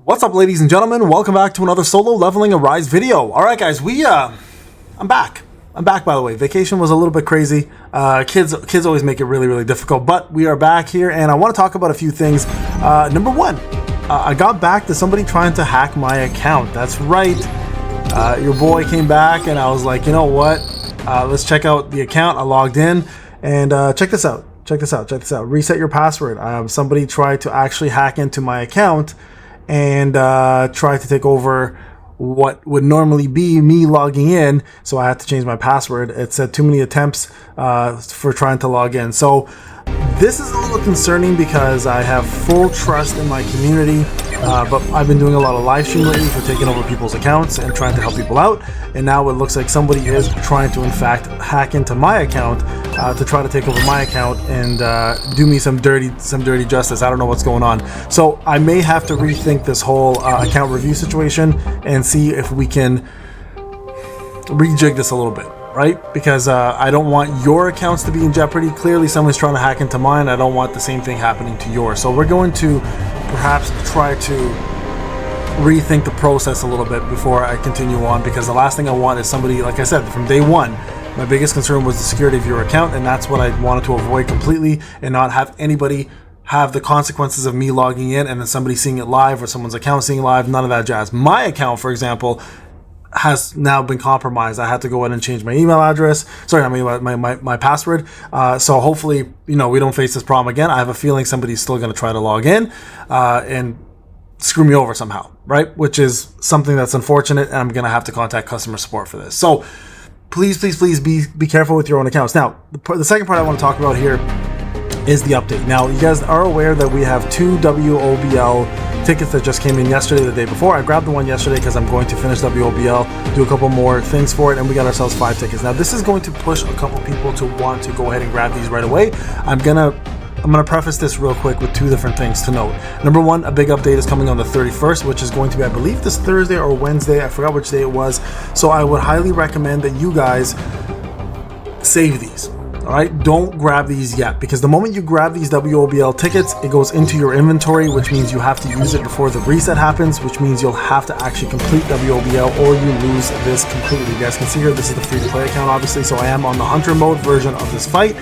What's up, ladies and gentlemen? Welcome back to another solo leveling Arise video. All right, guys, I'm back. I'm back, by the way. Vacation was a little bit crazy. Kids always make it really difficult, but we are back here, and I want to talk about a few things. Number one, I got back to somebody trying to hack my account. That's right. Your boy came back, and I was like, you know what? Let's check out the account. I logged in, and check this out. Check this out. Reset your password. Somebody tried to actually hack into my account and try to take over what would normally be me logging in, so I had to change my password. It said too many attempts for trying to log in. So this is a little concerning because I have full trust in my community, but I've been doing a lot of live stream lately for taking over people's accounts and trying to help people out, and now it looks like somebody is trying to in fact hack into my account to try to take over my account and do me some dirty justice. I don't know what's going on, so I may have to rethink this whole account review situation and see if we can rejig this a little bit, right? Because I don't want your accounts to be in jeopardy. Clearly someone's trying to hack into mine. I don't want the same thing happening to yours. So we're going to perhaps try to rethink the process a little bit before I continue on, because the last thing I want is somebody, like I said, from day one, my biggest concern was the security of your account, and that's what I wanted to avoid completely, and not have anybody have the consequences of me logging in and then somebody seeing it live or someone's account seeing live. None of that jazz. My account, for example, has now been compromised. I had to go in and change my email address. Sorry, I mean my password. So hopefully, we don't face this problem again. I have a feeling somebody's still going to try to log in and screw me over somehow, right? Which is something that's unfortunate, and I'm going to have to contact customer support for this. So please be careful with your own accounts. Now, the second part I want to talk about here is the update. Now, you guys are aware that we have 2 WOBL tickets that just came in yesterday, the day before. I grabbed the one yesterday because I'm going to finish WOBL, do a couple more things for it, and we got ourselves 5 tickets. Now, this is going to push a couple people to want to go ahead and grab these right away. I'm gonna preface this real quick with 2 different things to note. Number one, a big update is coming on the 31st, which is going to be, I believe, this Thursday or Wednesday. I forgot which day it was. So I would highly recommend that you guys save these. All right, don't grab these yet, because the moment you grab these WOBL tickets, it goes into your inventory, which means you have to use it before the reset happens, which means you'll have to actually complete WOBL or you lose this completely. You guys can see here, this is the free-to-play account, obviously, so I am on the hunter mode version of this fight.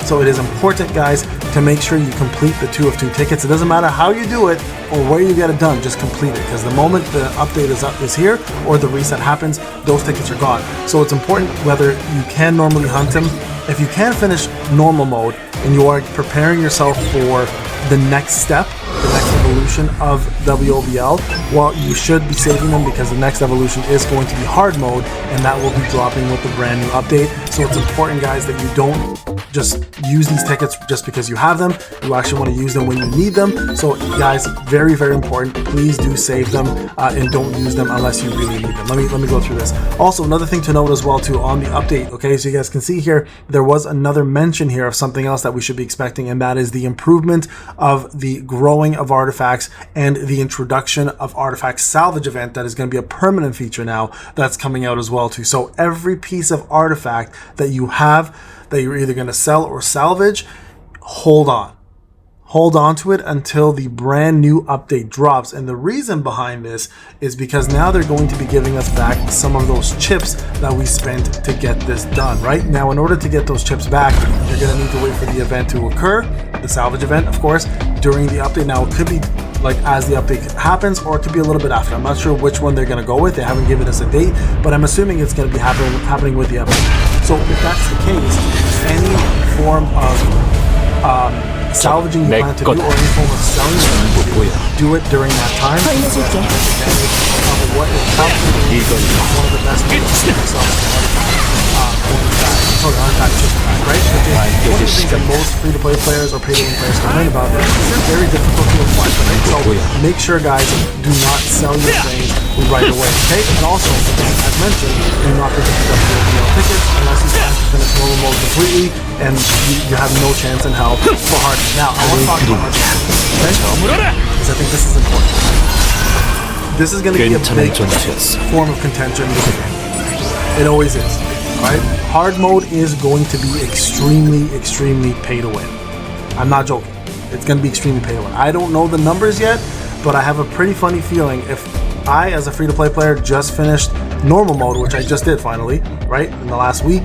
So it is important, guys, to make sure you complete the 2 of 2 tickets. It doesn't matter how you do it or where you get it done, just complete it, because the moment the update is here or the reset happens, those tickets are gone. So it's important whether you can normally hunt them. If you can finish normal mode and you are preparing yourself for the next step, the next evolution of WOBL, well, you should be saving them, because the next evolution is going to be hard mode, and that will be dropping with the brand new update. So it's important, guys, that you don't just use these tickets just because you have them. You actually want to use them when you need them. So guys, very important, please do save them and don't use them unless you really need them. Let me go through this. Also, another thing to note as well too on the update, okay, so you guys can see here there was another mention here of something else that we should be expecting, and that is the improvement of the growing of artifacts and the introduction of artifact salvage event. That is going to be a permanent feature now that's coming out as well too. So every piece of artifact that you have that you're either going to sell or salvage, hold on to it until the brand new update drops. And the reason behind this is because now they're going to be giving us back some of those chips that we spent to get this done. Right now, in order to get those chips back, you're going to need to wait for the event to occur, the salvage event, of course, during the update. Now, it could be like as the update happens, or it could be a little bit after. I'm not sure which one they're going to go with. They haven't given us a date, but I'm assuming it's going to be happening with the update. So if that's the case, any form of salvaging you plan to do, or any form of selling you do it during that time. What is probably one of the best right? One of the things that most free-to-play players or pay-to-win players complain about is they're very difficult to acquire. So make sure, guys, do not sell your things right away, okay? And also, as mentioned, do not pick up the WOBL tickets unless you plan to finish normal mode completely and you have no chance in hell for hard. Now, I want to talk about hard mode, okay? Because I think this is important. This is going to be a big form of contention. It always is. Right? Hard mode is going to be extremely pay to win. I'm not joking. It's going to be extremely pay to win. I don't know the numbers yet, but I have a pretty funny feeling if I, as a free-to-play player, just finished normal mode, which I just did finally, right, in the last week,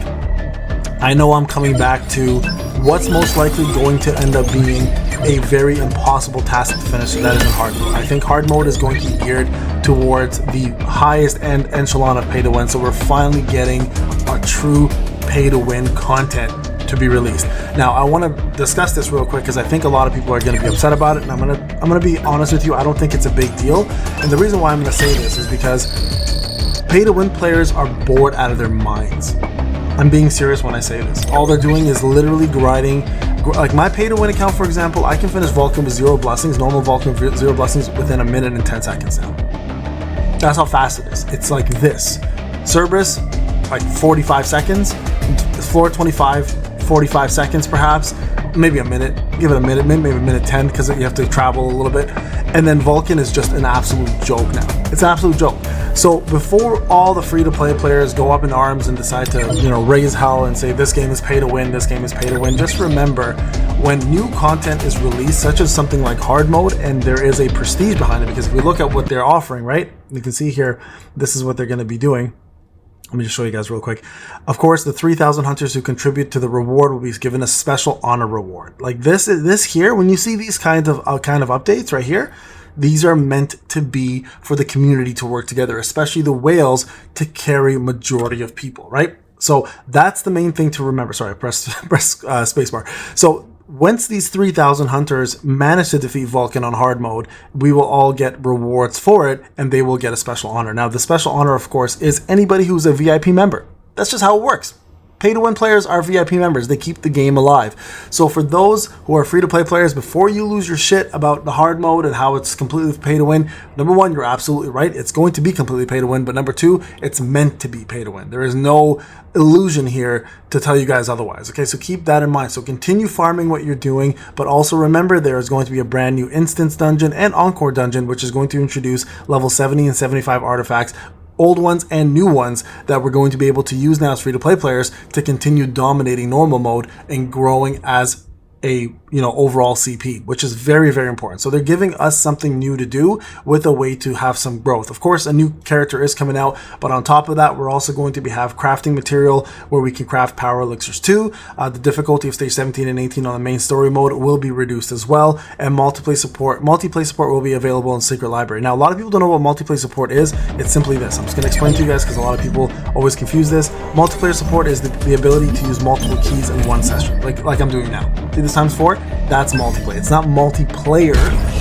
I know I'm coming back to what's most likely going to end up being a very impossible task to finish, and that is in hard mode. I think hard mode is going to be geared towards the highest end echelon of pay to win, so we're finally getting a true pay to win content to be released. Now, I want to discuss this real quick because I think a lot of people are going to be upset about it, and I'm going to be honest with you, I don't think it's a big deal. And the reason why I'm going to say this is because pay to win players are bored out of their minds. I'm being serious when I say this. All they're doing is literally grinding. Like my pay to win account, for example, I can finish Vulcan with 0 blessings, normal Vulcan with 0 blessings within 1 minute and 10 seconds now. That's how fast it is. It's like this. Cerberus, like 45 seconds. Floor 25, 45 seconds perhaps. Maybe a minute. Give it a minute, maybe a minute 10 because you have to travel a little bit. And then Vulcan is just an absolute joke now. It's an absolute joke. So before all the free-to-play players go up in arms and decide to, raise hell and say this game is pay to win, this game is pay to win, just remember when new content is released, such as something like hard mode, and there is a prestige behind it, because if we look at what they're offering, right, you can see here, this is what they're going to be doing. Let me just show you guys real quick. Of course, the 3,000 hunters who contribute to the reward will be given a special honor reward. Like this here, when you see these kind of updates right here, these are meant to be for the community to work together, especially the whales to carry majority of people, right? So that's the main thing to remember. Sorry, I press spacebar. So once these 3,000 hunters manage to defeat Vulcan on hard mode, we will all get rewards for it, and they will get a special honor. Now, the special honor, of course, is anybody who's a VIP member. That's just how it works. Pay-to-win players are VIP members. They keep the game alive. So for those who are free-to-play players, before you lose your shit about the hard mode and how it's completely pay-to-win, number one, you're absolutely right. It's going to be completely pay-to-win. But number two, it's meant to be pay-to-win. There is no illusion here to tell you guys otherwise. Okay, so keep that in mind. So continue farming what you're doing, but also remember there is going to be a brand new instance dungeon and encore dungeon, which is going to introduce level 70 and 75 artifacts, old ones and new ones that we're going to be able to use now as free-to-play players to continue dominating normal mode and growing as a overall CP, which is very, very important. So they're giving us something new to do with a way to have some growth. Of course, a new character is coming out, but on top of that, we're also going to have crafting material where we can craft power elixirs too. The difficulty of stage 17 and 18 on the main story mode will be reduced as well, and multiplayer support will be available in Secret Library. Now, a lot of people don't know what multiplayer support is. It's simply this. I'm just going to explain to you guys because a lot of people always confuse this. Multiplayer support is the ability to use multiple keys in one session, like I'm doing now. See this times 4? That's multiplayer. It's not multiplayer.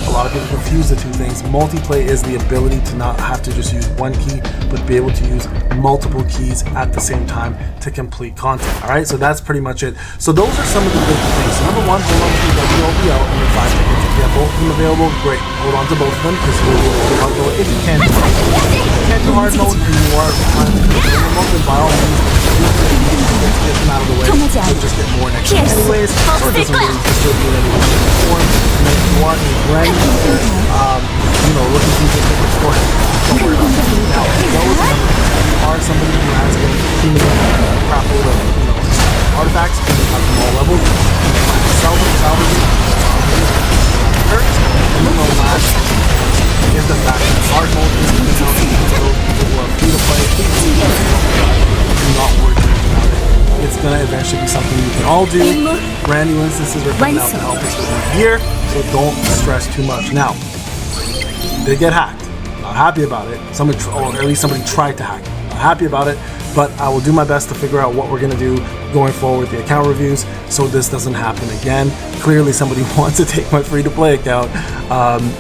A lot of people confuse the two things. Multiplayer is the ability to not have to just use one key, but be able to use multiple keys at the same time to complete content. All right, so that's pretty much it. So those are some of the big things. So number one, hold on to the WLBL and your 5 tickets. If you have both of them available, great. Hold on to both of them because you'll be able to do hard mode if you can. If you can't do hard mode and you are trying to do normal mode, then by all means, get them out of the way. You'll just get more next time. Anyways, so it doesn't really distribute anyone in the form. And then if you want a brand new looking through the different score, don't worry about that. Now, those are somebody who has been accumulating a crap load of artifacts at all levels. Salvage and then the last is the fact that hard mode is coming out for free to play. Do not worry about it. It's gonna eventually be something you can all do. Brand new instances are coming out to help us with the year, so don't stress too much. Now, they get hacked. Not happy about it. Or at least somebody tried to hack it. Not happy about it, but I will do my best to figure out what we're gonna do going forward with the account reviews so this doesn't happen again. Clearly somebody wants to take my free-to-play account,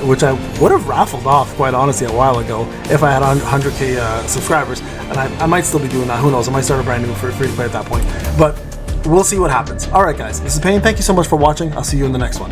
which I would have raffled off, quite honestly, a while ago if I had 100k subscribers, and I might still be doing that. Who knows? I might start a brand new free-to-play at that point, but we'll see what happens. All right, guys, this is Payne. Thank you so much for watching. I'll see you in the next one.